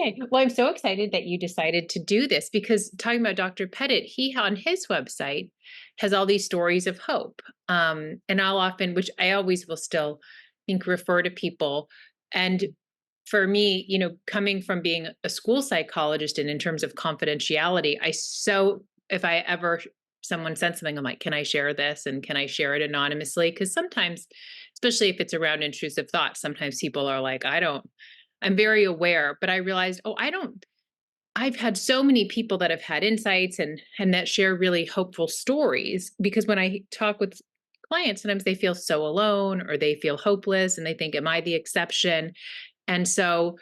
Yeah. Well, I'm so excited that you decided to do this because talking about Dr. Pettit, he on his website has all these stories of hope. And I'll often, which I always will still think refer to people. And for me, coming from being a school psychologist and in terms of confidentiality, if I ever someone sends something, I'm like, can I share this? And can I share it anonymously? Because sometimes, especially if it's around intrusive thoughts, sometimes people are like, I'm very aware, but I realized, I've had so many people that have had insights and that share really hopeful stories because when I talk with clients, sometimes they feel so alone or they feel hopeless and they think, am I the exception? And so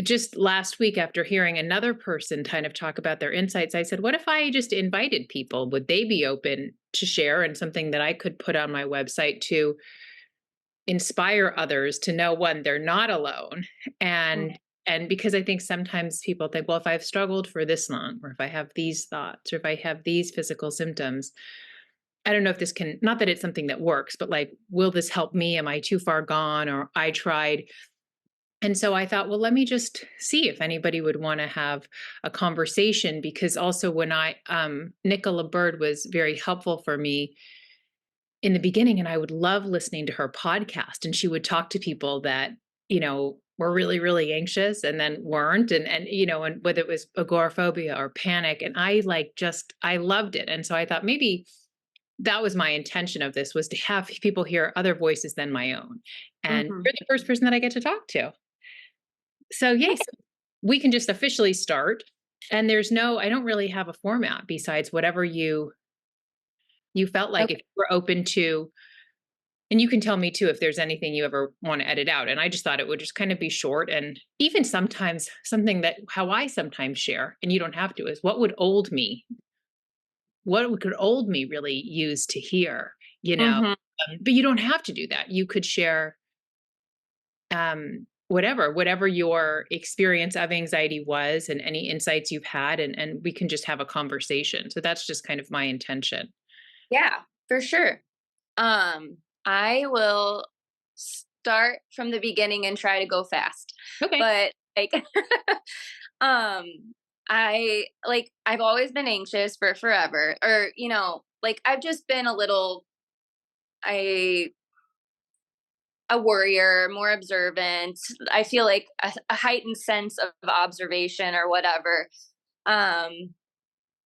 just last week, after hearing another person kind of talk about their insights, I said, what if I just invited people? Would they be open to share and something that I could put on my website to inspire others to know, one, they're not alone. And because I think sometimes people think, well, if I've struggled for this long, or if I have these thoughts, or if I have these physical symptoms, I don't know if this can, not that it's something that works, but like, will this help me? Am I too far gone? Or I tried. And so I thought, well, let me just see if anybody would want to have a conversation, because also when Nicola Bird was very helpful for me in the beginning, and I would love listening to her podcast, and she would talk to people that, were really, really anxious and then weren't. And whether it was agoraphobia or panic. And I loved it. And so I thought maybe that was my intention of this, was to have people hear other voices than my own. And Mhm. you're the first person that I get to talk to. So yes, we can just officially start. And I don't really have a format besides whatever you felt like, if Okay. you were open to. And you can tell me too if there's anything you ever want to edit out. And I just thought it would just kind of be short. And even sometimes something that how I sometimes share, and you don't have to, is what could old me really use to hear, you know? Mhm. But you don't have to do that. You could share whatever your experience of anxiety was and any insights you've had, and we can just have a conversation. So that's just kind of my intention. Yeah, for sure. I will start from the beginning and try to go fast. Okay. But like um I've always been anxious for forever, or like I've just been a a worrier, more observant. I feel like a heightened sense of observation or whatever. Um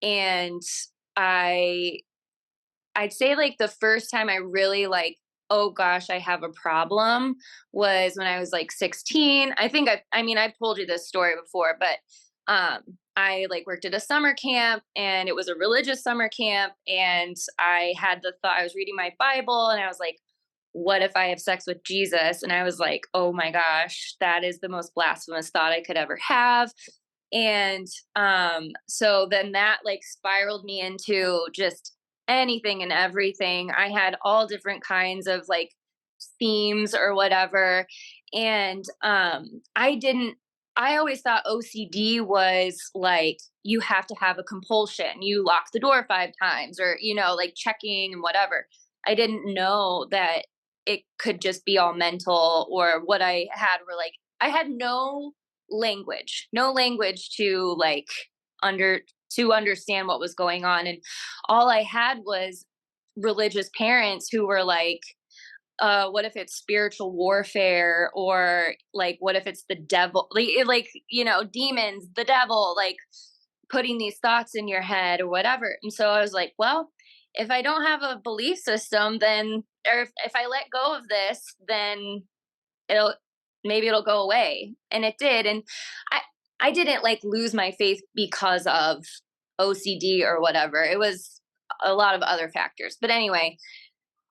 and I I'd say like the first time I really like, oh gosh, I have a problem was when I was like 16. I mean, I've told you this story before, but I like worked at a summer camp, and it was a religious summer camp, and I had the thought, I was reading my Bible and I was like, what if I have sex with Jesus? And I was like, oh my gosh, that is the most blasphemous thought I could ever have. And so then that like spiraled me into just anything and everything. I had all different kinds of like themes or whatever. And I always thought OCD was like you have to have a compulsion. You lock the door 5 times, or like checking and whatever. I didn't know that it could just be all mental, or what I had were like I had no language to like under to understand what was going on. And all I had was religious parents who were like, what if it's spiritual warfare, or like what if it's the devil, demons, the devil, like putting these thoughts in your head or whatever. And so I was like, well, if I don't have a belief system, then, or if I let go of this, then it'll it'll go away. And it did. And I I didn't like lose my faith because of OCD or whatever. It was a lot of other factors. But anyway,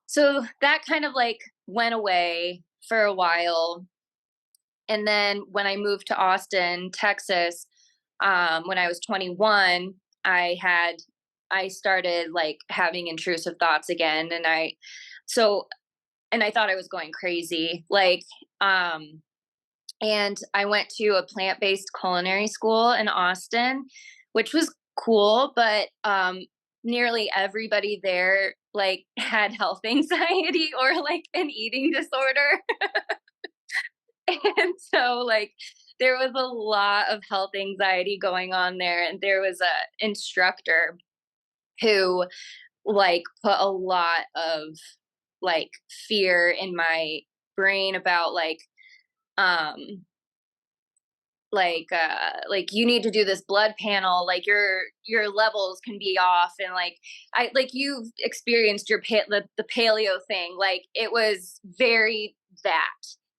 so that kind of like went away for a while. And then when I moved to Austin, Texas, when I was 21, I started like having intrusive thoughts again. So and I thought I was going crazy. And I went to a plant-based culinary school in Austin, which was cool, but nearly everybody there like had health anxiety or like an eating disorder. And so like there was a lot of health anxiety going on there, and there was a instructor who like put a lot of like fear in my brain about um like you need to do this blood panel, like your levels can be off, and like I like you've experienced the paleo thing, like it was very that,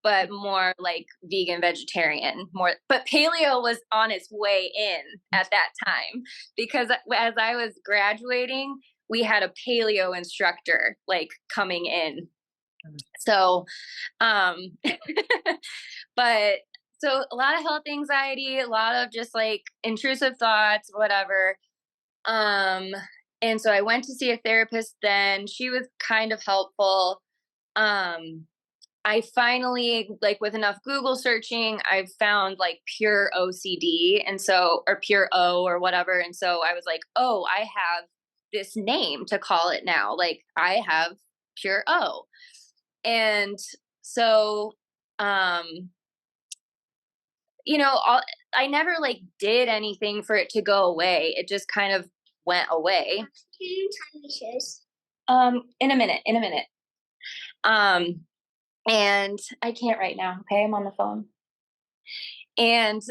but more like vegan vegetarian more, but paleo was on its way in at that time, because as I was graduating we had a paleo instructor like coming in. So um but so a lot of health anxiety, a lot of just like intrusive thoughts, whatever. Um, and so I went to see a therapist then. She was kind of helpful. Um, I finally, like with enough Google searching, I found like pure OCD. And so, or pure O or whatever. And so I was like, oh, I have this name to call it now. Like I have pure O. And so, um, I never like did anything for it to go away. It just kind of went away. Can you tie my shoes? In a minute, in a minute. Um, and I can't right now. Okay, I'm on the phone. And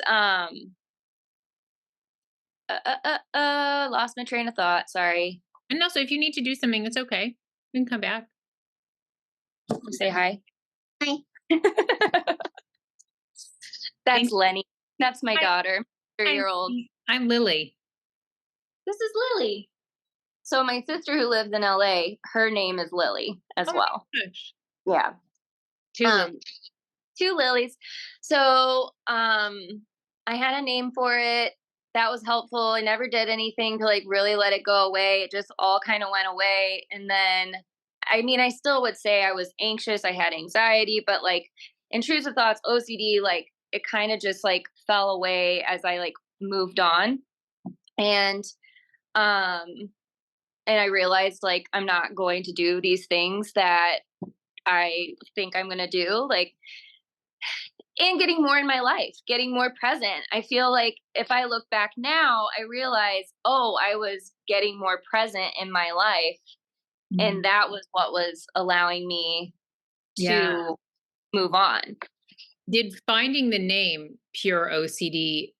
lost my train of thought. Sorry. And also, if you need to do something, it's okay. You can come back. Say hi. Hi. That's Lenny. That's my Hi. daughter, 3-year-old. I'm Lily. This is Lily. So my sister who lives in LA, her name is Lily as Oh my well. gosh. Yeah. Two Lilies. 2 Lilies. So I had a name for it. That was helpful. I never did anything to like really let it go away. It just all kind of went away. And then, I mean, I still would say I was anxious. I had anxiety, but like intrusive thoughts, OCD, like it kind of just like fell away as I like moved on. And, um, and I realized like I'm not going to do these things that I think I'm going to do. Like, and getting more in my life, getting more present. I feel like if I look back now, I realize, oh, I was getting more present in my life. Mhm. And that was what was allowing me Yeah. to move on. Did finding the name Pure OCD,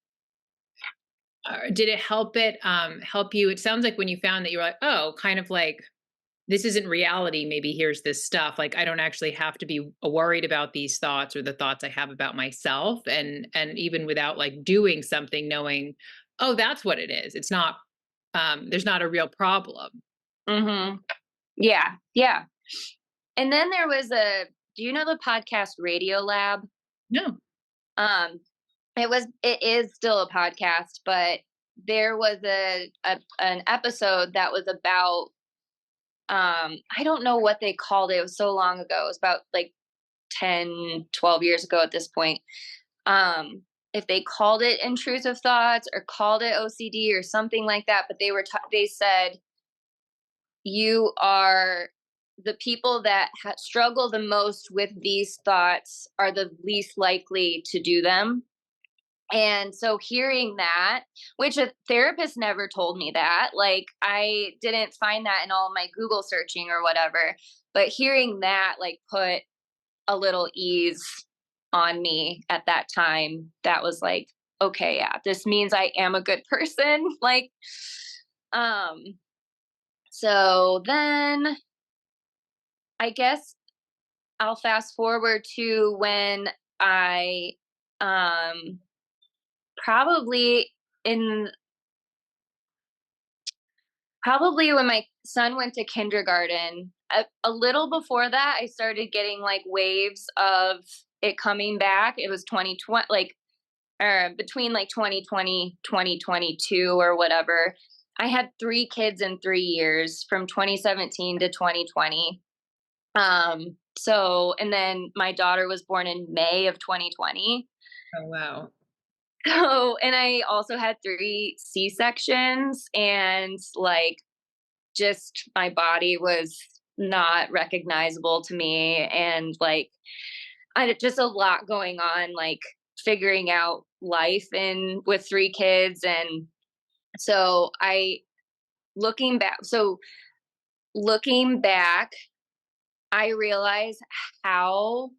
did it help you? It sounds like when you found that you were like, oh, kind of like, this isn't reality. Maybe here's this stuff. Like, I don't actually have to be worried about these thoughts or the thoughts I have about myself. And even without like doing something, knowing, oh, that's what it is. It's not, there's not a real problem. Mm-hmm. Yeah. Yeah. And then there was do you know the podcast Radio Lab? No. Um, it is still a podcast, but there was an episode that was about, I don't know what they called it. It was so long ago. It was about like 10, 12 years ago at this point. If they called it intrusive thoughts or called it OCD or something like that, but they said, you are the people that struggle the most with these thoughts are the least likely to do them. And so hearing that, which a therapist never told me that, like I didn't find that in all of my Google searching or whatever, but hearing that like put a little ease on me at that time. That was like, okay, yeah, this means I am a good person. Like, so then I guess I'll fast forward to when I, probably in probably when my son went to kindergarten, a little before that, I started getting like waves of it coming back. It was 2020, like, between like 2020, 2022 or whatever. I had 3 kids in 3 years from 2017 to 2020. So, and then my daughter was born in May of 2020. Oh, wow. So, and I also had 3 C-sections, and like just my body was not recognizable to me, and like I had just a lot going on like figuring out life and with 3 kids. And so looking back, I realize how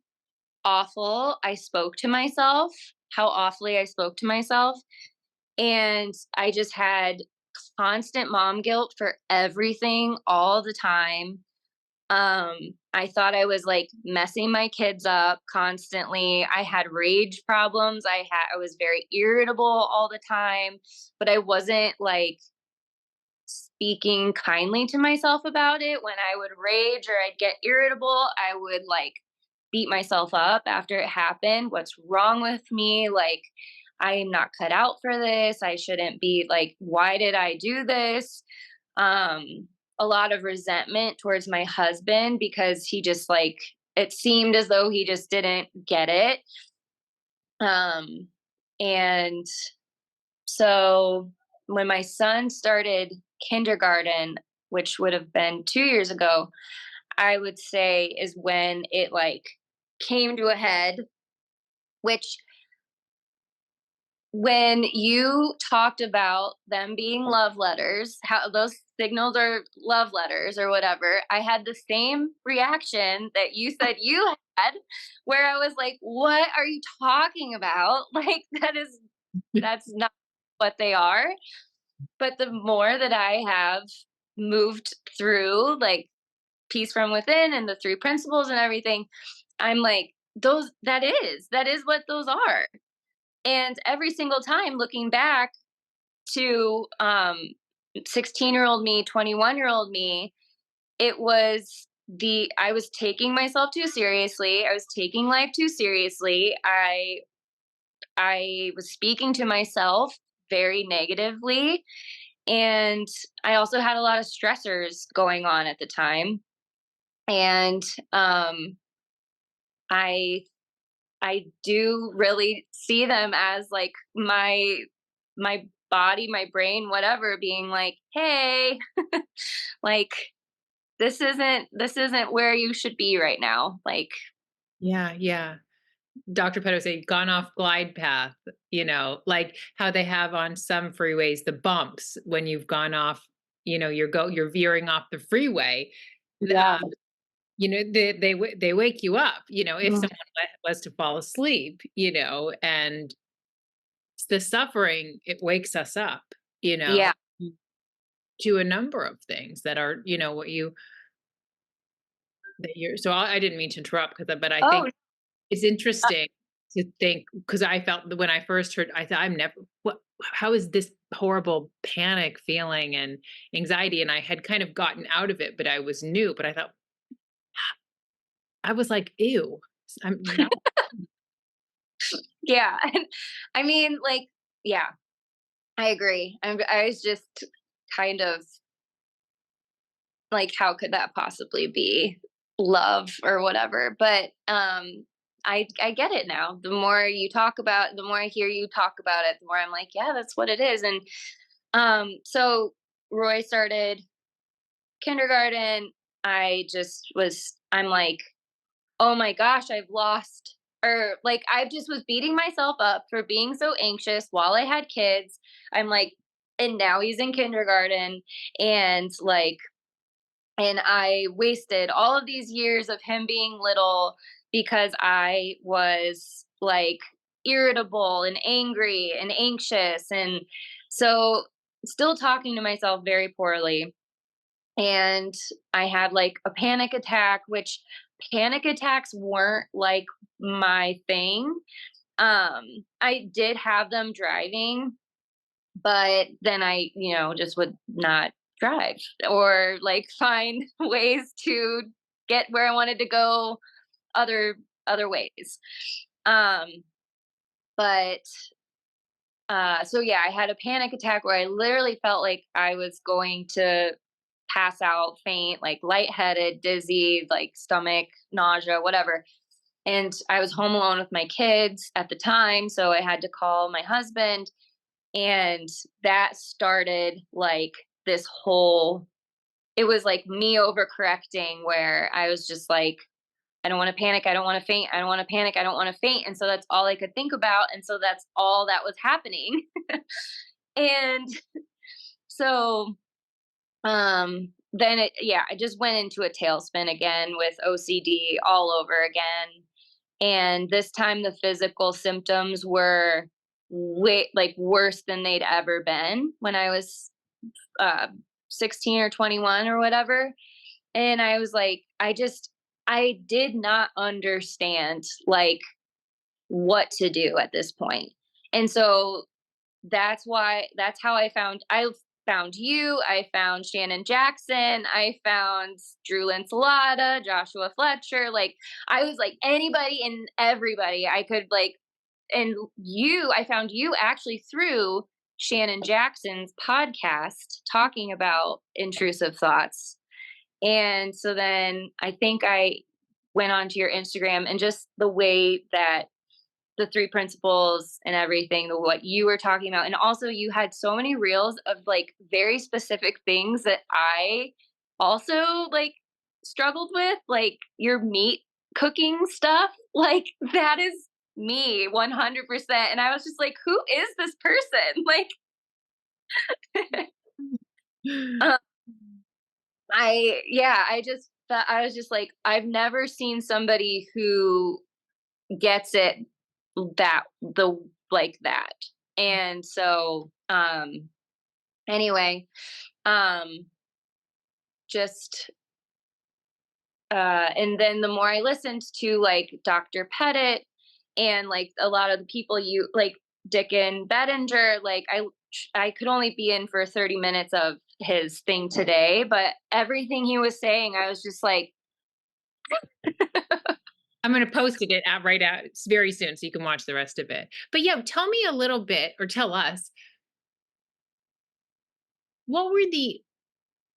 awful I spoke to myself, how awfully I spoke to myself. And I just had constant mom guilt for everything all the time. Um, I thought I was like messing my kids up constantly. I had rage problems. I was very irritable all the time, but I wasn't like speaking kindly to myself about it. When I would rage or I'd get irritable, I would like beat myself up after it happened. What's wrong with me? Like, I am not cut out for this. I shouldn't be like, why did I do this? Um, a lot of resentment towards my husband because he just like, it seemed as though he just didn't get it. Um, and so when my son started kindergarten, which would have been 2 years ago, I would say is when it like came to a head, which when you talked about them being love letters, how those signals are love letters or whatever, I had the same reaction that you said you had, where I was like, what are you talking about? Like, that's not what they are. But the more that I have moved through, like, Peace from Within and the 3 principles and everything, I'm like, that is what those are. And every single time looking back to, 16-year-old me, 21-year-old me, it was I was taking myself too seriously, I was taking life too seriously, I was speaking to myself very negatively. And I also had a lot of stressors going on at the time. And I I do really see them as like my body, my brain, whatever, being like, hey, like this isn't where you should be right now. Like, Yeah, yeah. Dr. Pedo say gone off glide path, like how they have on some freeways, the bumps when you've gone off, you're veering off the freeway. yeah. They wake you up, if Mm. someone was to fall asleep, and the suffering, it wakes us up, you know, Yeah. to a number of things that are, what you that you're so I didn't mean to interrupt because but I think Oh, it's interesting to think because I felt that when I first heard, I thought, I'm never, what, how is this horrible panic feeling and anxiety? And I had kind of gotten out of it, but I was new. But I thought, I was like, ew, I'm not. yeah. And I mean, like, yeah, I agree. I was just kind of like, how could that possibly be love or whatever? But I get it now. The more I hear you talk about it, the more I'm like, yeah, that's what it is. And so Roy started kindergarten. I'm like, oh my gosh, I've lost, or like, I just was beating myself up for being so anxious while I had kids. I'm like, and now he's in kindergarten, and like, and I wasted all of these years of him being little because I was like irritable and angry and anxious. And so, still talking to myself very poorly. And I had like a panic attack, which panic attacks weren't like my thing. I did have them driving, but then I, just would not drive or like find ways to get where I wanted to go other ways. Um, but so yeah, I had a panic attack where I literally felt like I was going to pass out, faint, like lightheaded, dizzy, like stomach, nausea, whatever. And I was home alone with my kids at the time, so I had to call my husband. And that started like this whole, it was like me overcorrecting where I was just like, I don't want to panic. I don't want to faint. I don't want to panic. I don't want to faint. And so that's all I could think about. And so that's all that was happening. And so then I just went into a tailspin again with OCD all over again. And this time the physical symptoms were way like worse than they'd ever been when I was uh 16 or 21 or whatever. And I was like, I did not understand like what to do at this point. And so that's how I found you, I found Shannon Jackson, I found Drew Linsalata, Joshua Fletcher, like I was like anybody and everybody I could like, and I found you actually through Shannon Jackson's podcast talking about intrusive thoughts. And so then I think I went onto your Instagram, and just the way that the three principles and everything, what you were talking about. And also you had so many reels of like very specific things that I also like struggled with, like your meat cooking stuff. Like that is me 100%. And I was just like, who is this person? Like, uh, I was just like, I've never seen somebody who gets it that the like that. And so anyway, um just and then the more I listened to like Dr. Pettit and like a lot of the people you like Dickon Bettinger, like I could only be in for 30 minutes of his thing today, but everything he was saying, I was just like, I'm going to post it out right out very soon so you can watch the rest of it. But yeah, tell me a little bit, or tell us, what were the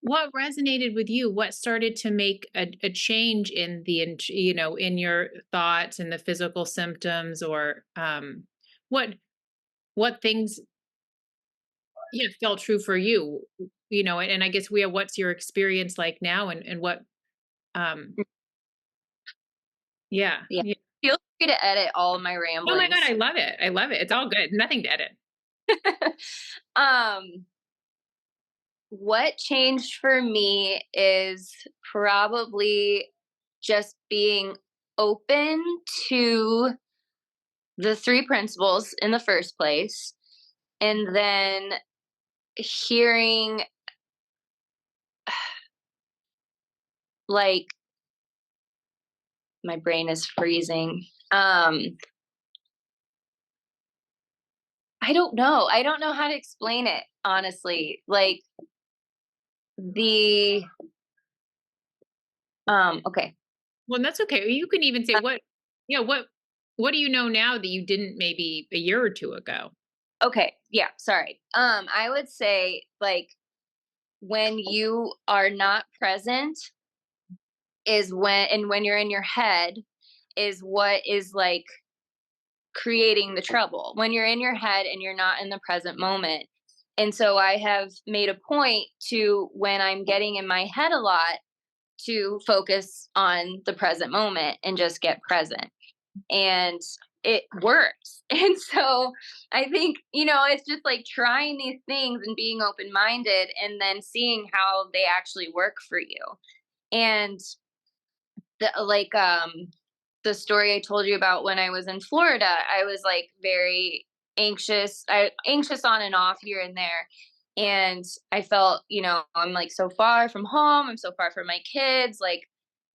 what resonated with you? What started to make a change in in your thoughts and the physical symptoms, or what what things, yeah, felt true for you? And I guess what's your experience like now, and what um yeah. yeah. Yeah. Feel free to edit all of my Oh my god, ramblings. I love it. I love it. It's all good. Nothing to edit. um What changed for me is probably just being open to the three principles in the first place, and then hearing like my brain is freezing. I don't know. I don't know how to explain it, honestly. Like the okay. Well, that's okay. You can even say what do you know now that you didn't maybe a year or two ago? Okay, yeah, sorry. I would say like when you are not present is when you're in your head is what is like creating the trouble. When you're in your head and you're not in the present moment. And so I have made a point to, when I'm getting in my head a lot, to focus on the present moment and just get present. And it works. And so I think, it's just like trying these things and being open minded and then seeing how they actually work for you. And the story I told you about when I was in Florida, I was like very anxious on and off here and there. And I felt, I'm like so far from home, I'm so far from my kids, like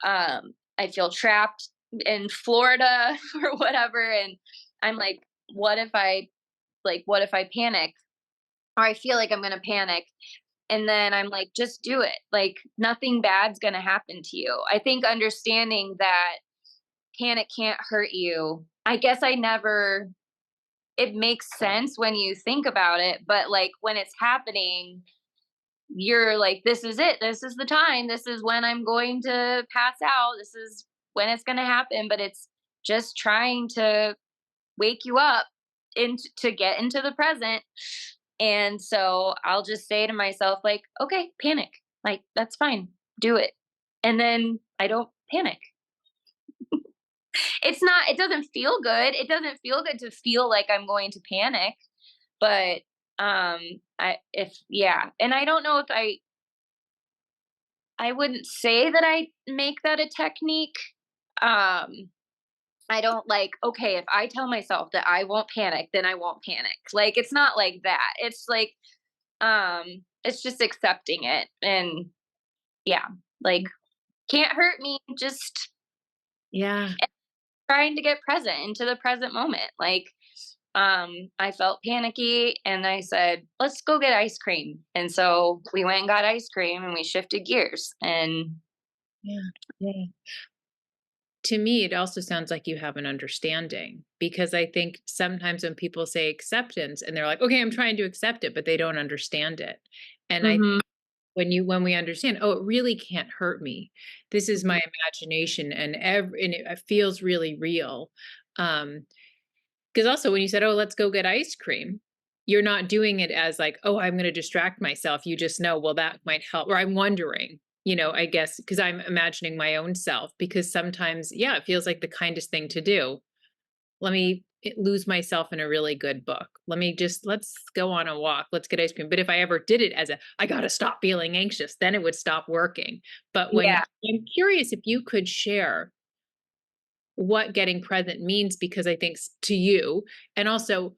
I feel trapped in Florida or whatever. And I'm like, what if I panic? Or I feel like I'm gonna panic. And then I'm like, just do it. Like nothing bad's gonna happen to you. I think understanding that panic can't hurt you. I guess it makes sense when you think about it, but like when it's happening, you're like, this is it. This is the time. This is when I'm going to pass out. This is when it's going to happen. But it's just trying to wake you up to get into the present. And so I'll just say to myself, like, okay, panic. Like, that's fine. Do it. And then I don't panic. It doesn't feel good. It doesn't feel good to feel like I'm going to panic, but, I if yeah, and I don't know if I wouldn't say that I make that a technique. Um, I don't like, okay, if I tell myself that I won't panic, then I won't panic. Like, it's not like that. It's like, it's just accepting it and yeah, like, can't hurt me, just Yeah. trying to get present into the present moment. Like, I felt panicky and I said, let's go get ice cream. And so we went and got ice cream and we shifted gears. And Yeah. Yeah. To me, it also sounds like you have an understanding because I think sometimes when people say acceptance and they're like, okay, I'm trying to accept it, but they don't understand it. And I mhm, when we understand, oh, it really can't hurt me. This is mhm. my imagination and it feels really real. Um, because also when you said, oh, let's go get ice cream, you're not doing it as like, oh, I'm going to distract myself. You just know, well, that might help. Or I'm wondering, I guess, because I'm imagining my own self, because sometimes, yeah, it feels like the kindest thing to do. Let me lose myself in a really good book. Let's go on a walk. Let's get ice cream. But if I ever did it as I got to stop feeling anxious, then it would stop working. But Yeah. I'm curious if you could share what getting present means, because I think to you, and also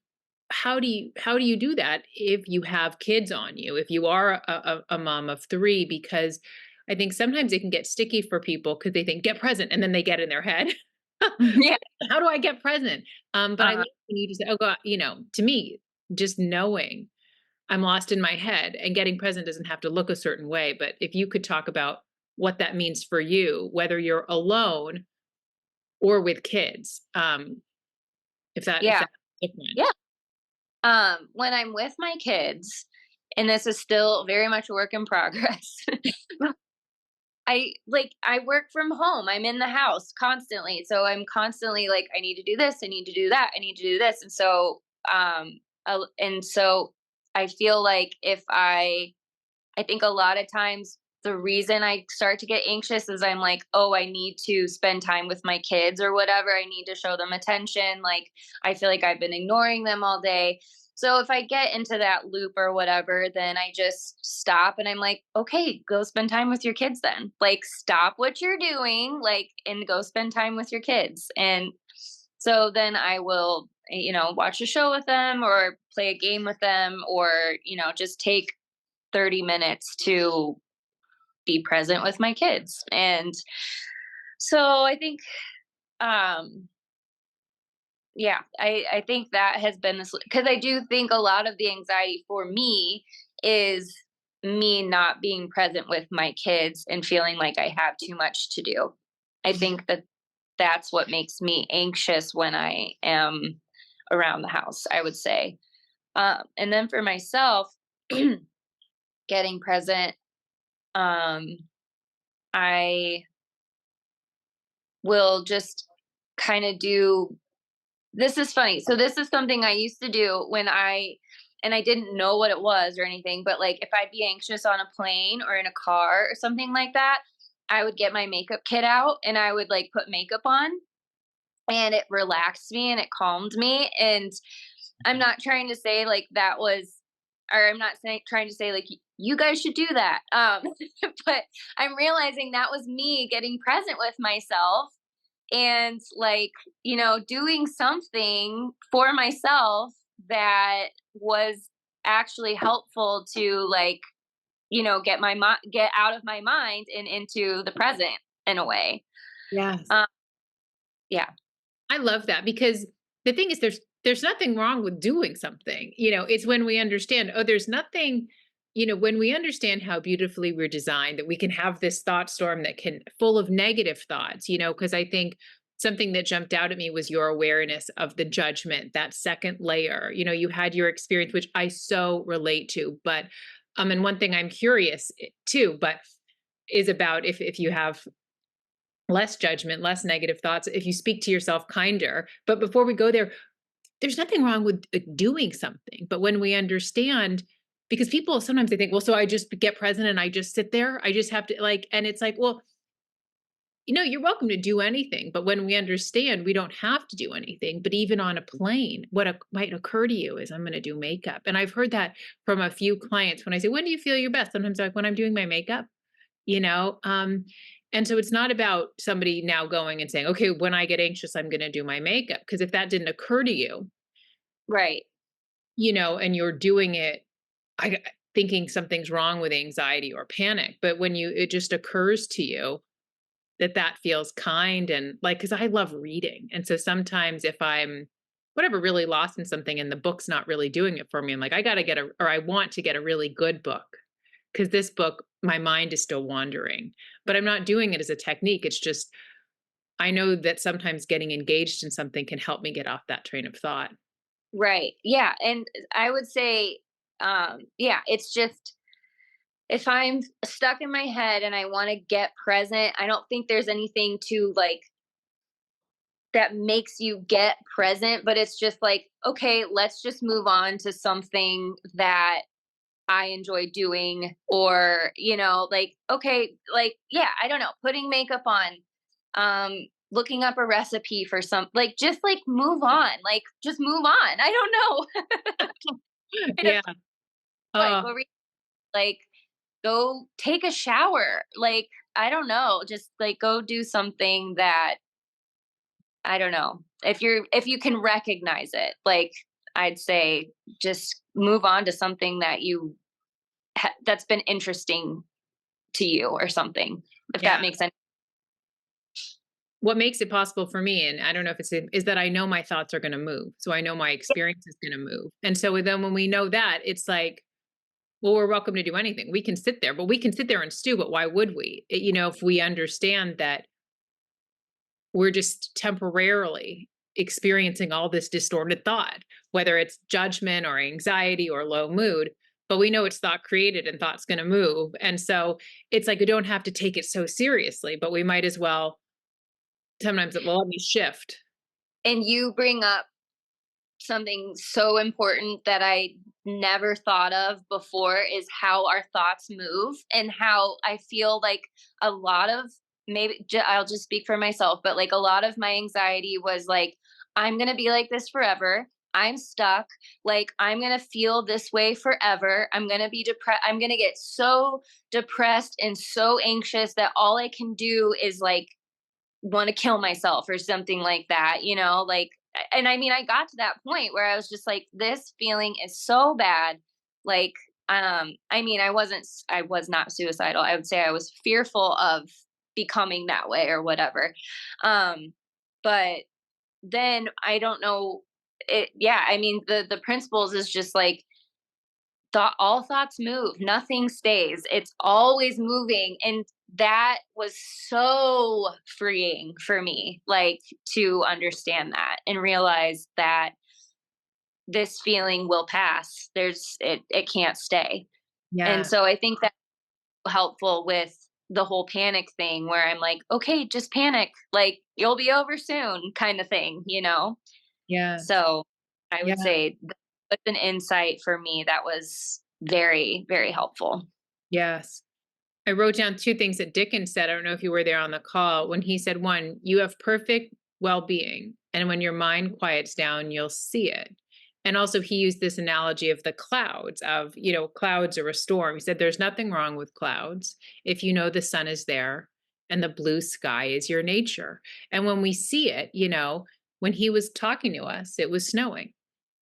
how do you do that if you have kids on you, if you are a mom of three, because I think sometimes it can get sticky for people because they think get present and then they get in their head. Yeah. How do I get present? But I Uh, love when you just say, oh god, to me, just knowing I'm lost in my head and getting present doesn't have to look a certain way. But if you could talk about what that means for you, whether you're alone or with kids, if yeah. that's different. Yeah. When I'm with my kids, and this is still very much a work in progress, I work from home. I'm in the house constantly. So I'm constantly like, I need to do this, I need to do that, I need to do this. And so I feel like if I think a lot of times the reason I start to get anxious is I'm like, oh, I need to spend time with my kids or whatever. I need to show them attention. Like, I feel like I've been ignoring them all day. So if I get into that loop or whatever, then I just stop and I'm like, okay, go spend time with your kids then. Like, stop what you're doing, like, and go spend time with your kids. And so then I will, watch a show with them or play a game with them or, just take 30 minutes to be present with my kids. And so I think, um, yeah, I think that has been this because I do think a lot of the anxiety for me is me not being present with my kids and feeling like I have too much to do. I think that that's what makes me anxious when I am around the house, I would say. And then for myself, getting present, um, I will just kind of do this is funny. So this is something I used to do and I didn't know what it was or anything, but like if I'd be anxious on a plane or in a car or something like that, I would get my makeup kit out and I would like put makeup on and it relaxed me and it calmed me. And I'm not trying to say like that was or I'm not saying trying to say like you guys should do that. But I'm realizing that was me getting present with myself and like, doing something for myself that was actually helpful to like, get out of my mind and into the present in a way. Yes. Um, yeah. I love that because the thing is there's nothing wrong with doing something. It's when we understand, oh, there's nothing, when we understand how beautifully we're designed, that we can have this thought storm that can full of negative thoughts, because I think something that jumped out at me was your awareness of the judgment, that second layer. You had your experience, which I so relate to, but and one thing I'm curious too, but is about if you have less judgment, less negative thoughts, if you speak to yourself kinder. But before we go there, there's nothing wrong with doing something. But when we understand, because people sometimes they think, well, so I just get present and I just sit there. I just have to like, and it's like, well, you're welcome to do anything, but when we understand we don't have to do anything, but even on a plane, might occur to you is I'm going to do makeup. And I've heard that from a few clients when I say, when do you feel your best? Sometimes they're like, when I'm doing my makeup, you know? And so it's not about somebody now going and saying, okay, when I get anxious, I'm going to do my makeup. Because if that didn't occur to you, Right. and you're doing it, I thinking something's wrong with anxiety or panic, but when it just occurs to you that feels kind and like, because I love reading. And so sometimes if I'm whatever really lost in something and the book's not really doing it for me, I'm like, I got to or I want to get a really good book because this book, my mind is still wandering, but I'm not doing it as a technique. It's just, I know that sometimes getting engaged in something can help me get off that train of thought. Right. Yeah. And I would say, yeah, it's just if I'm stuck in my head and I want to get present, I don't think there's anything to like that makes you get present, but it's just like, okay, let's just move on to something that I enjoy doing, or, like, okay, like, yeah, I don't know, putting makeup on, looking up a recipe for like, just like move on, like, just move on. I don't know. Kind of Yeah. like, Oh, what were you, like, go take a shower. Like, I don't know, just like go do something that, I don't know. If you can recognize it, like, I'd say just move on to something that that's been interesting to you or something, if that yeah. makes sense. What makes it possible for me, and I don't know if is that I know my thoughts are going to move. So I know my experience is going to move. And so then when we know that, it's like, well, we're welcome to do anything. We can sit there, but we can sit there and stew, but why would we? If we understand that we're just temporarily experiencing all this distorted thought, whether it's judgment or anxiety or low mood, but we know it's thought created and thought's going to move. And so it's like we don't have to take it so seriously, but we might as well sometimes, well, let me shift. And you bring up something so important that I never thought of before is how our thoughts move, and how I feel like a lot of, maybe I'll just speak for myself, but like a lot of my anxiety was like, I'm going to be like this forever. I'm stuck. Like, I'm going to feel this way forever. I'm going to be depressed. I'm going to get so depressed and so anxious that all I can do is like want to kill myself or something like that, like, and I mean, I got to that point where I was just like, this feeling is so bad. Like, I mean, I was not suicidal. I would say I was fearful of becoming that way or whatever. Um, but then I don't know yeah, I mean, the principles is just like, all thoughts move, nothing stays, it's always moving. And that was so freeing for me, like, to understand that and realize that this feeling will pass. It can't stay. And Yeah. so I think that's helpful with the whole panic thing, where I'm like, okay, just panic, like, you'll be over soon, kind of thing. Yeah. So I would Yeah. say that's an insight for me that was very, very helpful. Yes. I wrote down two things that Dickens said. I don't know if you were there on the call when he said, one, you have perfect well being. And when your mind quiets down, you'll see it. And also, he used this analogy of the clouds, clouds or a storm. He said, there's nothing wrong with clouds if you know the sun is there and the blue sky is your nature. And when we see it, when he was talking to us, it was snowing,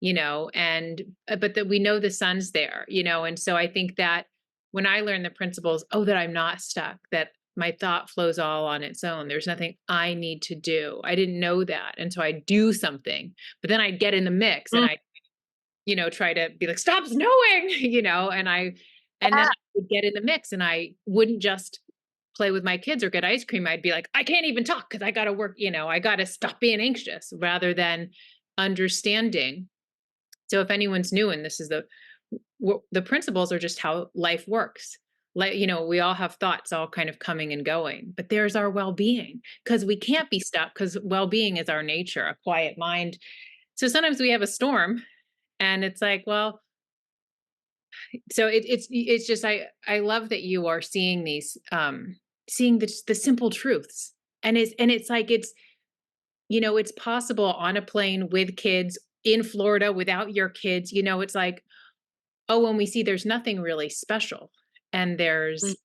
and but that we know the sun's there, and so I think that when I learn the principles, that I'm not stuck, that my thought flows all on its own. There's nothing I need to do. I didn't know that. And so I do something, but then I get in the mix and Mm, I, try to be like, stop snowing, and then yeah. I would get in the mix and I wouldn't just play with my kids or get ice cream. I'd be like, I can't even talk because I got to work, I got to stop being anxious rather than understanding. So if anyone's new and this is the principles are just how life works. Like, we all have thoughts all kind of coming and going, but there's our well-being because we can't be stuck because well-being is our nature, a quiet mind. So sometimes we have a storm and it's like, well, so it's just, I love that you are seeing these, seeing the simple truths, And it's like it's possible on a plane with kids in Florida without your kids, it's like, oh, when we see there's nothing really special. And there's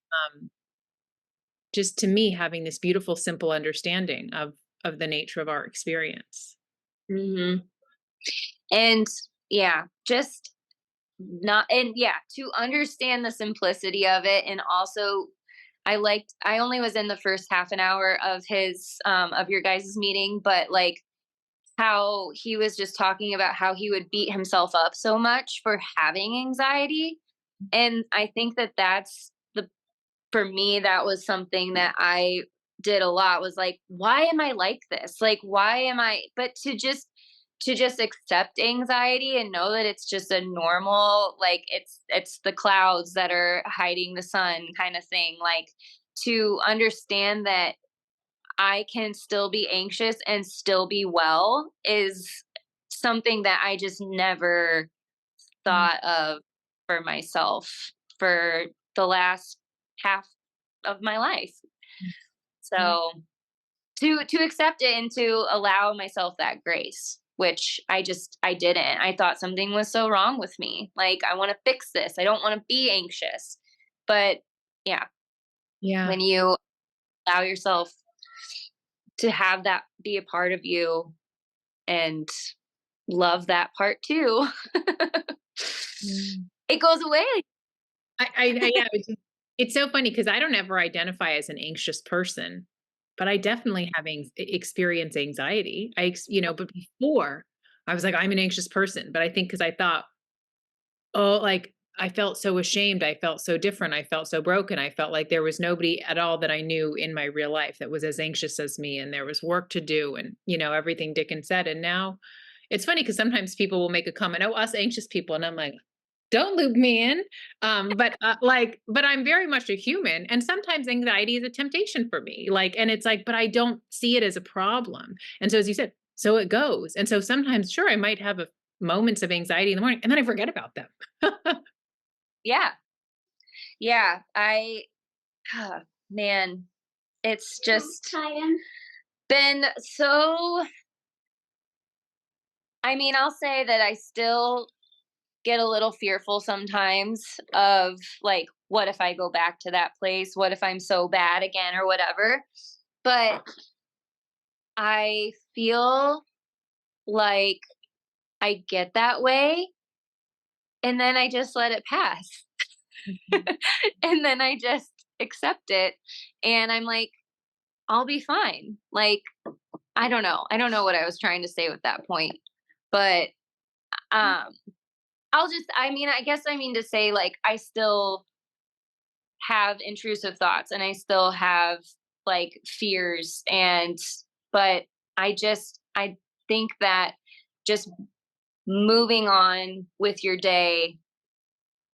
just to me having this beautiful, simple understanding of the nature of our experience. Mm-hmm. And yeah, just not, and yeah, to understand the simplicity of it. And also, I only was in the first half an hour of your guys' meeting, but like how he was just talking about how he would beat himself up so much for having anxiety. And I think that for me, that was something that I did a lot, was like, why am I like this? Like, why am I, but to just accept anxiety and know that it's just a normal, like it's the clouds that are hiding the sun kind of thing. Like, to understand that I can still be anxious and still be well is something that I just never Mm, thought of for myself for the last half of my life. mm, yeah, So to accept it and to allow myself that grace, which I didn't. I thought something was so wrong with me. Like, I want to fix this. I don't want to be anxious. But yeah, yeah. when you allow yourself to have that be a part of you and love that part too, Mm. it goes away. Yeah, it's so funny because I don't ever identify as an anxious person, but I definitely have experience anxiety. But before I was like, I'm an anxious person. But I think because I thought, oh, like I felt so ashamed. I felt so different. I felt so broken. I felt like there was nobody at all that I knew in my real life that was as anxious as me. And there was work to do and, everything Dickens said. And now it's funny because sometimes people will make a comment, oh, us anxious people. And I'm like, don't loop me in. But I'm very much a human. And sometimes anxiety is a temptation for me. And it's like, but I don't see it as a problem. And so, as you said, so it goes. And so sometimes, sure, I might have moments of anxiety in the morning and then I forget about them. Yeah. Yeah. Man, it's just been so, I mean, I'll say that I still get a little fearful sometimes of like, what if I go back to that place? What if I'm so bad again or whatever? But I feel like I get that way and then I just let it pass. Mhm. And then I just accept it and I'm like, I'll be fine. Like, I don't know. I don't know what I was trying to say with that point. But um I guess I mean to say, like, I still have intrusive thoughts and I still have like fears, but I think that just moving on with your day,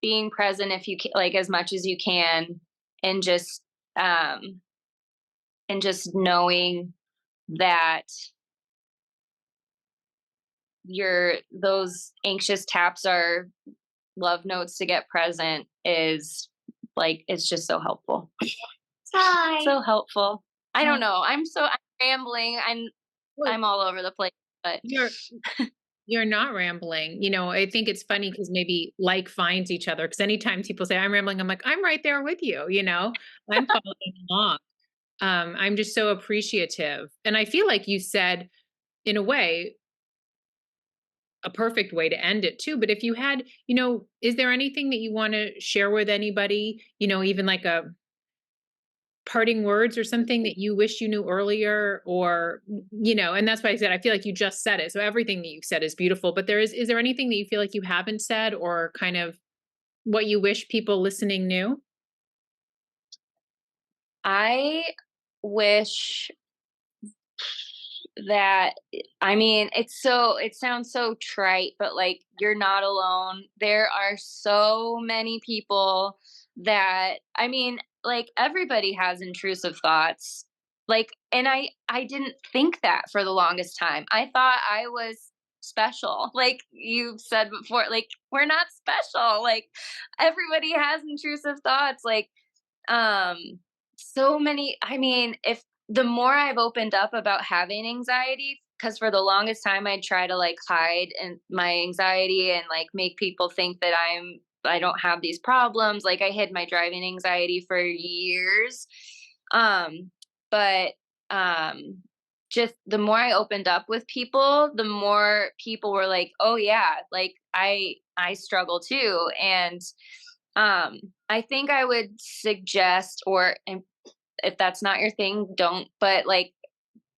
being present if you can, like as much as you can, and um just knowing that your those anxious taps are love notes to get present is like, it's just so helpful. Hi. So helpful. I don't Oh, know. I'm rambling. well, I'm all over the place, but you're you're not rambling. I think it's funny because maybe like finds each other. Because anytime people say I'm rambling, I'm like, I'm right there with you. I'm following along. I'm just so appreciative. And I feel like you said, in a way, a perfect way to end it too. But if you had, is there anything that you want to share with anybody, even like a parting words or something that you wish you knew earlier or, and that's why I said, I feel like you just said it. So everything that you said is beautiful, but is there anything that you feel like you haven't said or kind of what you wish people listening knew? I wish that, I mean, it sounds so trite, but like, you're not alone. There are so many people that, I mean, like, everybody has intrusive thoughts. Like, and I didn't think that for the longest time. I thought I was special. Like you've said before, like, we're not special. Like, everybody has intrusive thoughts. Like, um so many, I mean, if the more I've opened up about having anxiety, because for the longest time I'd try to like hide and my anxiety and like make people think that I don't have these problems. Like I hid my driving anxiety for years. Um, but um just the more I opened up with people, the more people were like, "Oh yeah, like I struggle too." And I think I would suggest, or and if that's not your thing, don't, but like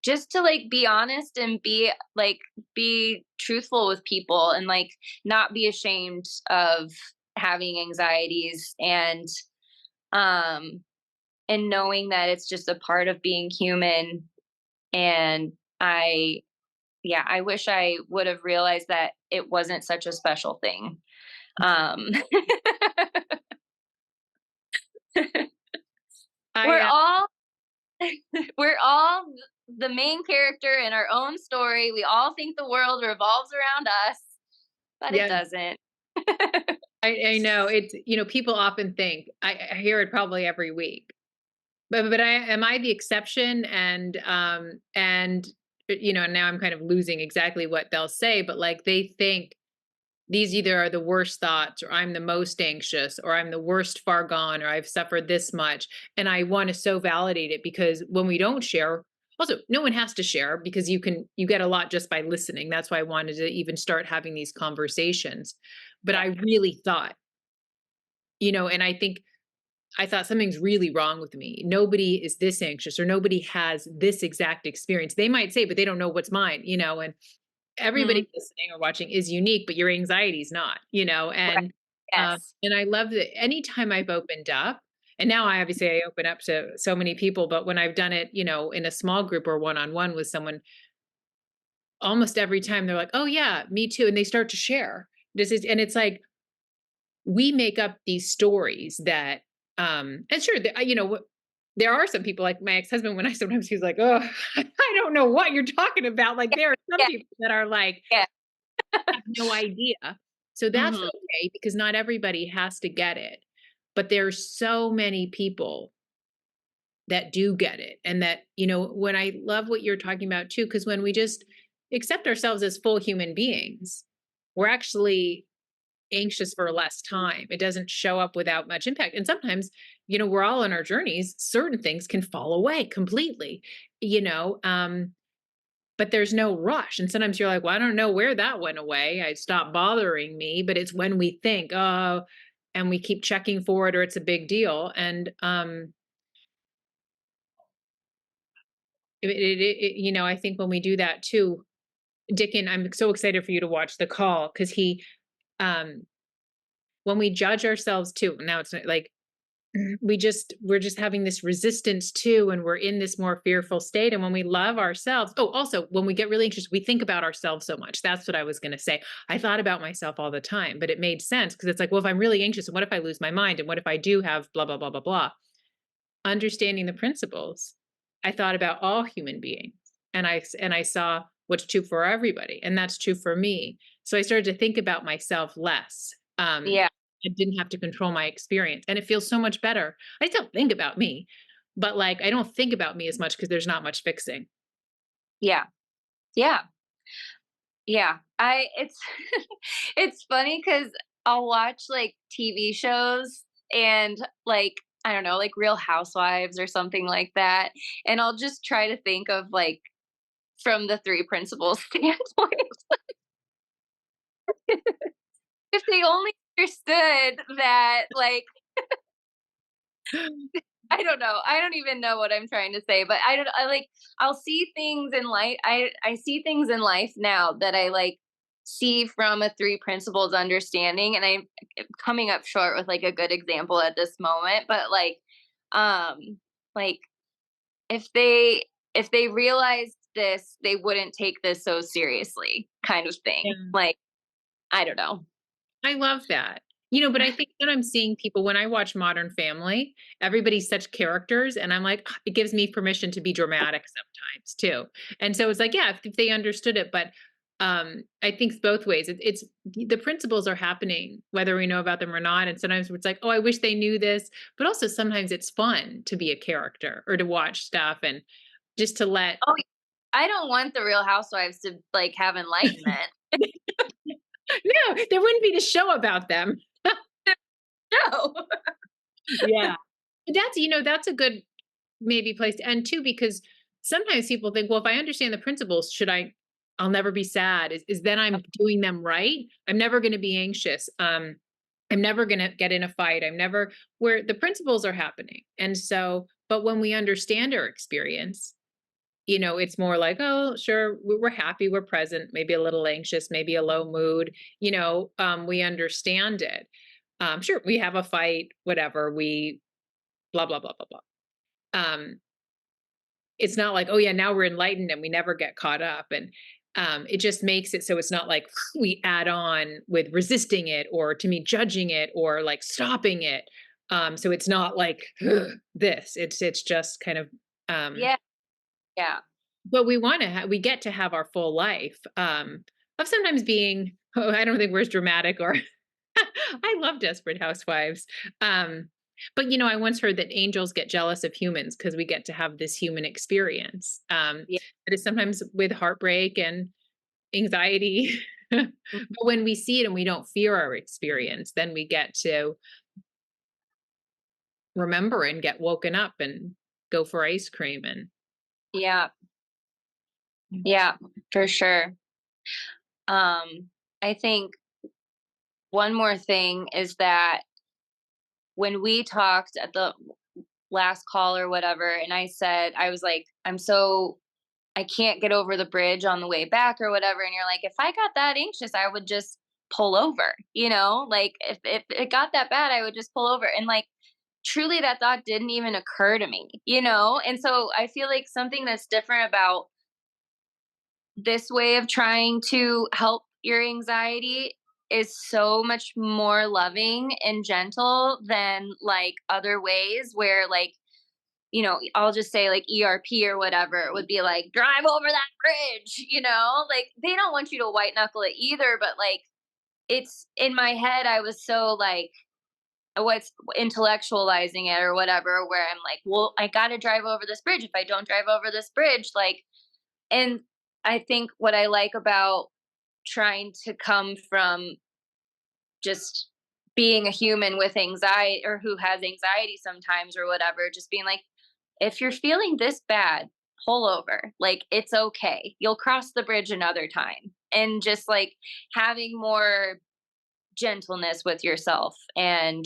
just to like be honest and be truthful with people and like not be ashamed of having anxieties, um and knowing that it's just a part of being human. And I wish I would have realized that it wasn't such a special thing. um we're I all we're all the main character in our own story. We all think the world revolves around us, but it yeah, doesn't. I know it's, people often think I hear it probably every week. But I am I the exception? And now I'm kind of losing exactly what they'll say, but like they think these either are the worst thoughts, or I'm the most anxious, or I'm the worst far gone, or I've suffered this much. And I want to so validate it, because when we don't share, also no one has to share, because you get a lot just by listening. That's why I wanted to even start having these conversations. But Yeah. I really thought, and I thought something's really wrong with me. Nobody is this anxious, or nobody has this exact experience. They might say, but they don't know what's mine, and everybody Mhm. listening or watching is unique, but your anxiety is not, Right. Yes. and I love that anytime I've opened up, and now I open up to so many people, but when I've done it, in a small group or one-on-one with someone, almost every time they're like, oh yeah, me too. And they start to share. And it's like, we make up these stories that and sure there are some people like my ex-husband, when I sometimes he's like, oh, I don't know what you're talking about, like there are some Yeah. people that are like, Yeah. have no idea. So that's Mhm. okay, because not everybody has to get it, but there's so many people that do get it. And that, when I love what you're talking about too, because when we just accept ourselves as full human beings, we're actually anxious for less time. It doesn't show up without much impact. And sometimes, we're all on our journeys. Certain things can fall away completely, you know, but there's no rush. And sometimes you're like, well, I don't know where that went away. I stopped bothering me. But it's when we think, oh, and we keep checking for it, or it's a big deal. And I think when we do that too, Dickon, I'm so excited for you to watch the call, because um, when we judge ourselves too, now it's not like we're just having this resistance too, and we're in this more fearful state. And when we love ourselves, oh, also when we get really anxious, we think about ourselves so much. That's what I was going to say. I thought about myself all the time, but it made sense, because it's like, well, if I'm really anxious, and what if I lose my mind, and what if I do have blah blah blah blah blah. Understanding the principles, I thought about all human beings, and I saw what's true for everybody, and that's true for me. So I started to think about myself less. Yeah. I didn't have to control my experience, and it feels so much better. I still think about me, but like I don't think about me as much, because there's not much fixing. Yeah. Yeah. Yeah. I it's it's funny because 'cause I'll watch, like, TV shows and, like, I don't know, like, Real Housewives or something like that, and I'll just try to think of, like, from the 3 principles standpoint, if they only understood that, like, I don't know. I don't even know what I'm trying to say, but I like I'll see things in life. I see things in life now that I like see from a 3 principles understanding, and I'm coming up short with like a good example at this moment, but um like if they realized this, they wouldn't take this so seriously kind of thing. Yeah. Like, I don't know. I love that. But I think that I'm seeing people when I watch Modern Family, everybody's such characters, and I'm like, it gives me permission to be dramatic sometimes too. And so it's like, yeah, if they understood it, but I think it's both ways. It's the principles are happening whether we know about them or not. And sometimes it's like, oh, I wish they knew this, but also sometimes it's fun to be a character or to watch stuff. And just to let Oh, I don't want the Real Housewives to, like, have enlightenment. no, there wouldn't be the show about them. No. Yeah. But that's, that's a good maybe place to end too, because sometimes people think, well, if I understand the principles, I'll never be sad. Is then I'm doing them right? I'm never going to be anxious. I'm never going to get in a fight. I'm never where the principles are happening. And so, but when we understand our experience, it's more like, oh, sure, we're happy, we're present, maybe a little anxious, maybe a low mood, we understand it. Sure, we have a fight, whatever, we blah, blah, blah, blah, blah. It's not like, oh yeah, now we're enlightened and we never get caught up. And it just makes it so it's not like we add on with resisting it or to me judging it or like stopping it. So it's not like this. It's just kind of Yeah, yeah, but we get to have our full life of sometimes being oh, I don't think we're as dramatic or I love Desperate Housewives. But I once heard that angels get jealous of humans because we get to have this human experience. yeah. It is sometimes with heartbreak and anxiety. But when we see it and we don't fear our experience, then we get to remember and get woken up and go for ice cream and Yeah, yeah, for sure. I think one more thing is that when we talked at the last call or whatever, and I said, I was like, I can't get over the bridge on the way back or whatever. And you're like, if I got that anxious, I would just pull over, like if it got that bad, I would just pull over. And like, truly, that thought didn't even occur to me. And so I feel like something that's different about this way of trying to help your anxiety is so much more loving and gentle than like other ways where like I'll just say like ERP or whatever, it would be like drive over that bridge. Like they don't want you to white knuckle it either, but like it's in my head I was so like what's intellectualizing it or whatever where I'm like, well, I got to drive over this bridge. If I don't drive over this bridge, like and I think what I like about trying to come from just being a human with anxiety or who has anxiety sometimes or whatever, just being like, if you're feeling this bad, pull over. Like, it's okay. You'll cross the bridge another time. And just like having more gentleness with yourself and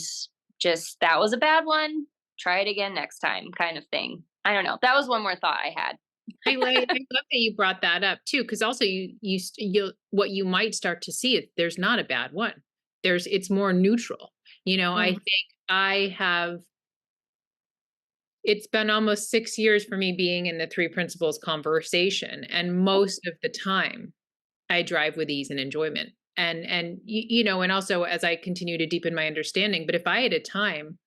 just that was a bad one. Try it again next time, kind of thing. I don't know. That was one more thought I had. I love that you brought that up too, because also you what you might start to see is there's not a bad one. It's more neutral. I Mhm. think I have it's been almost 6 years for me being in the 3 principles conversation, and most of the time, I drive with ease and enjoyment. And also as I continue to deepen my understanding, but if I had a time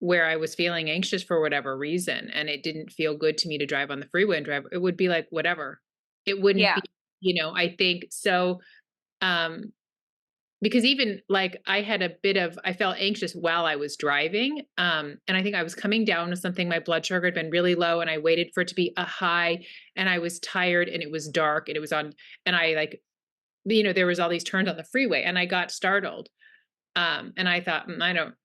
where I was feeling anxious for whatever reason, and it didn't feel good to me to drive on the freeway and drive, it would be like, whatever. It wouldn't Yeah. be, I think so, um, because even like I felt anxious while I was driving. And I think I was coming down with something, my blood sugar had been really low and I waited for it to be a high and I was tired and it was dark and it was on, and I like, there was all these turns on the freeway and I got startled. And I thought, I don't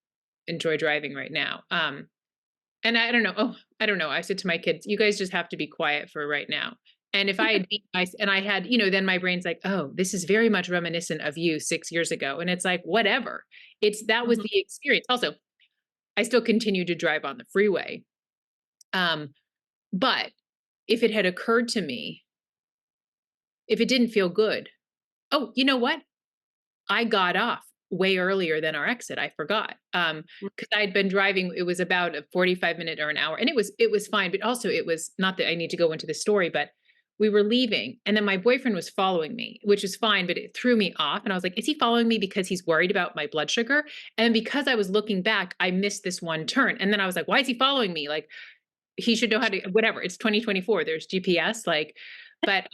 enjoy driving right now. And I don't know. Oh, I don't know. I said to my kids, "You guys just have to be quiet for right now." And if I had beat my and I had, then my brain's like, "Oh, this is very much reminiscent of you 6 years ago." And it's like, whatever. That was Mhm. the experience. Also, I still continue to drive on the freeway. Um, but if it had occurred to me, if it didn't feel good, oh, you know what? I got off way earlier than our exit. I forgot. Because I'd been driving, it was about a 45-minute or an hour, and it was fine, but also it was not that I need to go into the story, but we were leaving, and then my boyfriend was following me, which was fine, but it threw me off. And I was like, is he following me because he's worried about my blood sugar? And because I was looking back, I missed this one turn. And then I was like, why is he following me? Like he should know how to whatever. It's 2024. There's GPS. But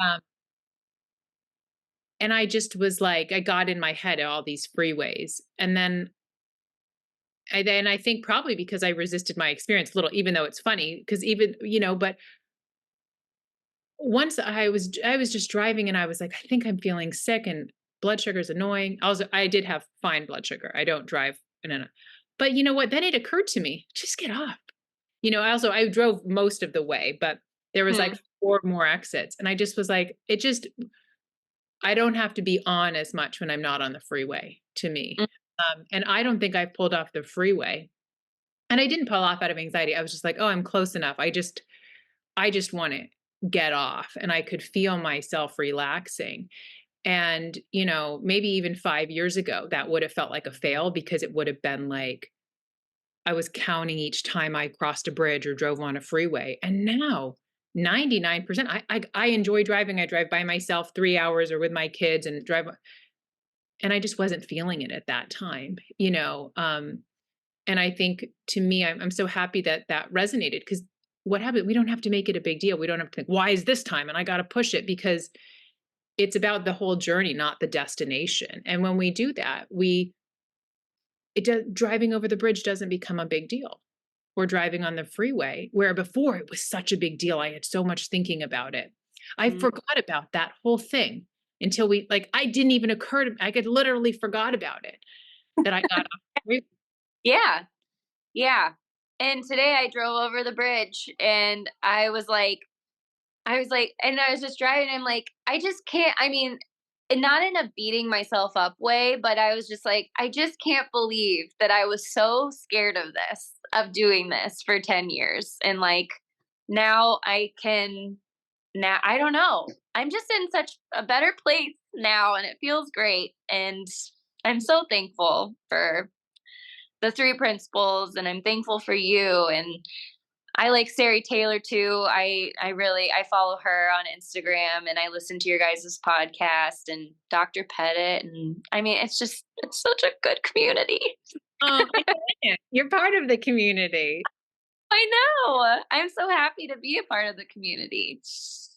and I just was like, I got in my head all these freeways. And then I think probably because I resisted my experience a little, even though it's funny, because even, but once I was just driving and I was like, I think I'm feeling sick and blood sugar's annoying. Also, I did have fine blood sugar. I don't drive in a but you know what? Then it occurred to me, just get off. I drove most of the way, but there was like Mhm. 4 more exits. And I just was like, I don't have to be on as much when I'm not on the freeway to me. Mm, And I don't think I've pulled off the freeway. And I didn't pull off out of anxiety. I was just like, oh, I'm close enough. I just want to get off. And I could feel myself relaxing. And, maybe even 5 years ago, that would have felt like a fail because it would have been like I was counting each time I crossed a bridge or drove on a freeway. And now, 99%, I enjoy driving. I drive by myself 3 hours or with my kids and drive, and I just wasn't feeling it at that time. And I think to me, I'm so happy that that resonated because what happened? We don't have to make it a big deal. We don't have to think, why is this time? And I got to push it because it's about the whole journey, not the destination. And when we do that, driving over the bridge doesn't become a big deal. We're driving on the freeway, where before it was such a big deal. I had so much thinking about it. I mhm. forgot about that whole thing until I didn't even occur to I could literally forgot about it that I got off the freeway. Yeah, yeah. And today I drove over the bridge and and I was just driving. I'm like, I just can't. I mean, and not in a beating myself up way, but I was just like, I just can't believe that I was so scared of this, of doing this for 10 years. And like, now I can, now I don't know. I'm just in such a better place now and it feels great. And I'm so thankful for the three principles and I'm thankful for you. And I like Sari Taylor too. I follow her on Instagram and I listen to your guys' podcast and Dr. Pettit, and I mean it's such a good community. Oh, I get it. You're part of the community. I know. I'm so happy to be a part of the community.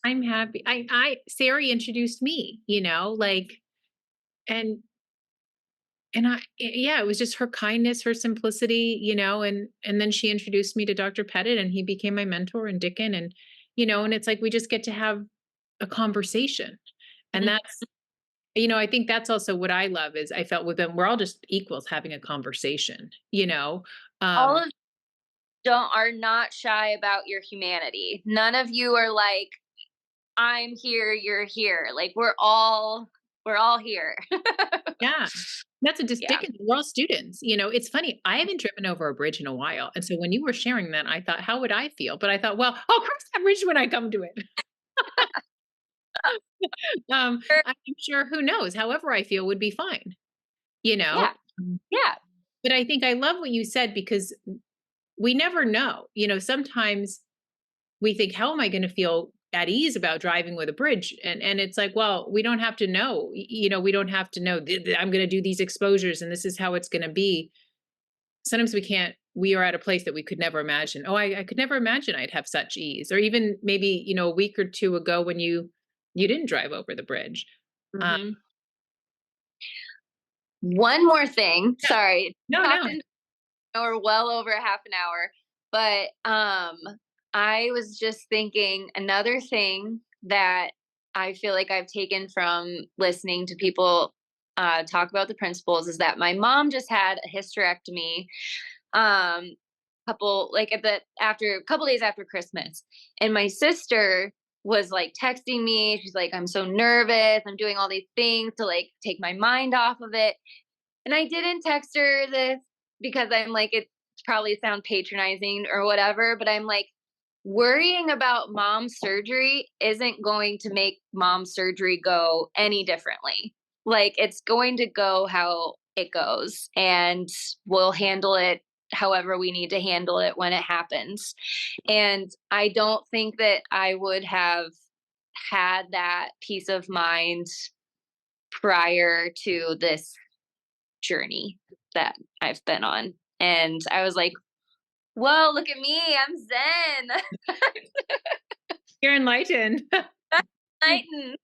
I'm happy. I Sari introduced me, and yeah, it was just her kindness, her simplicity, and then she introduced me to Dr. Pettit and he became my mentor and Dickon and it's like we just get to have a conversation. And Mhm. I think that's also what I love is I felt with them, we're all just equals having a conversation. All Um, of don't are not shy about your humanity. None of you are like, I'm here, you're here. Like we're all here. yeah. That's a just Yeah. Dickens. We're all students. It's funny. I haven't driven over a bridge in a while. And so when you were sharing that, I thought, how would I feel? But I thought, well, I'll cross that bridge when I come to it. I'm sure who knows, however I feel would be fine, you know? Yeah. Um, Yeah. but I think I love what you said because we never know. Sometimes we think, how am I going to feel at ease about driving with a bridge? And it's like, well, we don't have to know. We don't have to know I'm going to do these exposures and this is how it's going to be. Sometimes we can't. We are at a place that we could never imagine. Oh, I could never imagine I'd have such ease. Or even maybe a week or two ago when you didn't drive over the bridge. Uh, Mhm. One more thing. yeah. Sorry. No, no. Talking or well over a half an hour. But I was just thinking another thing that I feel like I've taken from listening to people talk about the principles is that my mom just had a hysterectomy couple like at the after a couple days after Christmas. And my sister was like texting me. She's like, I'm so nervous. I'm doing all these things to like take my mind off of it. And I didn't text her this because I'm like, it probably sound patronizing or whatever, but I'm like, worrying about mom's surgery isn't going to make mom's surgery go any differently. Like, it's going to go how it goes, and we'll handle it however we need to handle it when it happens. And I don't think that I would have had that peace of mind prior to this journey that I've been on. And I was like, whoa, look at me. I'm zen. You're enlightened. Enlightened.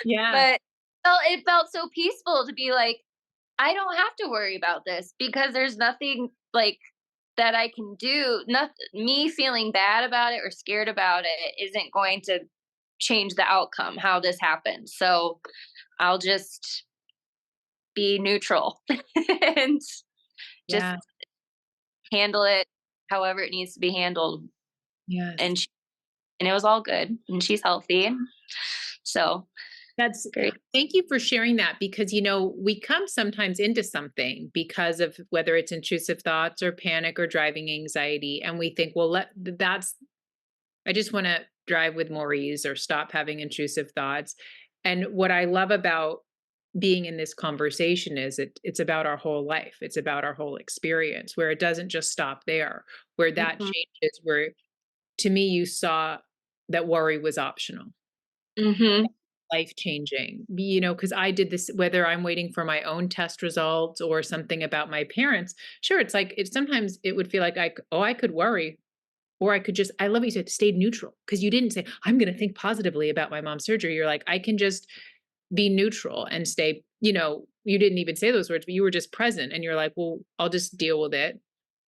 Yeah. But it felt so peaceful to be like, I don't have to worry about this because there's nothing like that I can do. Nothing, me feeling bad about it or scared about it isn't going to change the outcome, how this happened. So I'll just be neutral and just Yeah. handle it however it needs to be handled. Yes. And and it was all good, and she's healthy. So That's great. Thank you for sharing that because, we come sometimes into something because of whether it's intrusive thoughts or panic or driving anxiety. And we think, well, I just want to drive with more ease or stop having intrusive thoughts. And what I love about being in this conversation is it's about our whole life. It's about our whole experience where it doesn't just stop there, where that Mhm. changes, where to me, you saw that worry was optional, Mhm. life changing, because I did this, whether I'm waiting for my own test results or something about my parents. Sure. It's like, sometimes it would feel like I could worry, or I could just, I love what you said, stay neutral. Cause you didn't say, I'm going to think positively about my mom's surgery. You're like, I can just be neutral and stay, you didn't even say those words, but you were just present and you're like, well, I'll just deal with it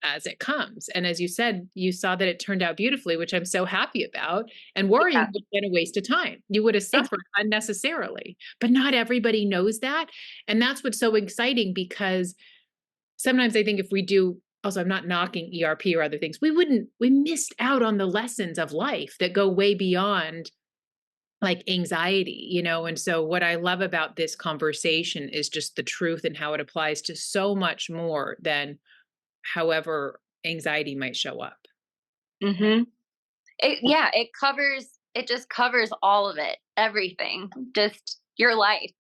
as it comes. And as you said, you saw that it turned out beautifully, which I'm so happy about. And worrying Yeah. would have been a waste of time. You would have Ex suffered unnecessarily, but not everybody knows that. And that's what's so exciting because sometimes I think if we do, also, I'm not knocking ERP or other things, we missed out on the lessons of life that go way beyond like anxiety, and so what I love about this conversation is just the truth and how it applies to so much more than however anxiety might show up. Mhm. Yeah, it just covers all of it, everything, just your life,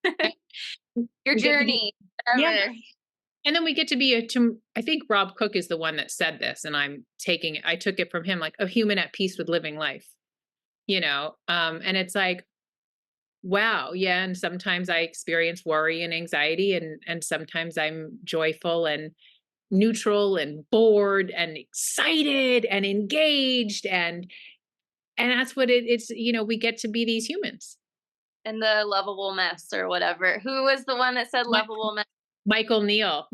And your we get to be, journey, yeah, whatever. and then we get to be I think Rob Cook is the one that said this, and I took it from him, like a human at peace with living life, and it's like, wow, yeah, and sometimes I experience worry and anxiety, and sometimes I'm joyful and neutral and bored and excited and engaged, and that's what it's, we get to be these humans. And the lovable mess or whatever. Who was the one that said Mi- lovable mess? Michael Neal.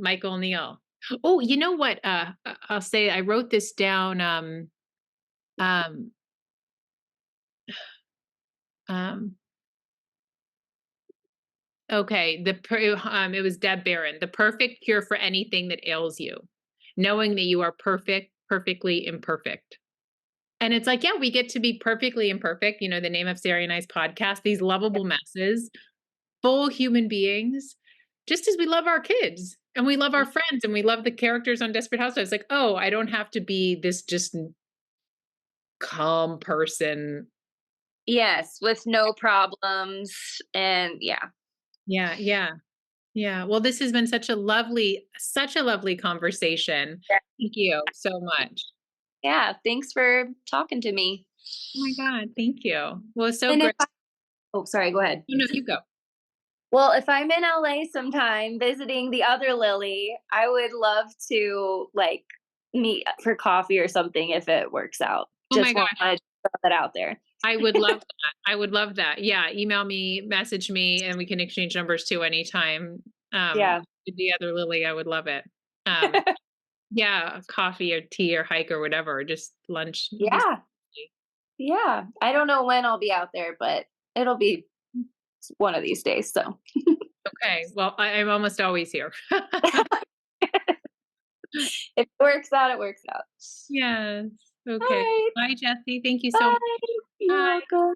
Oh, you know what, I'll say, I wrote this down, um um okay, it was Deb Barron, the perfect cure for anything that ails you, knowing that you are perfectly imperfect. And it's like, yeah, we get to be perfectly imperfect, the name of Sarah and I's podcast, these lovable messes, full human beings, just as we love our kids and we love our friends and we love the characters on Desperate Housewives. Like, oh, I don't have to be this just calm person. Yes, with no problems, and yeah. Yeah, yeah, yeah. Well, this has been such a lovely conversation. Yeah. Thank you so much. Yeah, thanks for talking to me. Oh my God, thank you. Well, it's so And if great. oh, sorry, go ahead. No, no, you go. Well, if I'm in LA sometime visiting the other Lily, I would love to, like, meet for coffee or something if it works out. Oh my Just God. wanna throw that out there. I would love that. I would love that. Yeah, email me, message me, and we can exchange numbers too anytime. Yeah. With the other Lily, I would love it. Um, yeah, coffee or tea or hike or whatever, just lunch would be Yeah, lovely. yeah. I don't know when I'll be out there, but it'll be one of these days, so. Okay, well, I'm almost always here. If it works out, it works out. Yes. Okay. Alright, Bye, Jessie. Thank you so much. bye. You're Bye. welcome.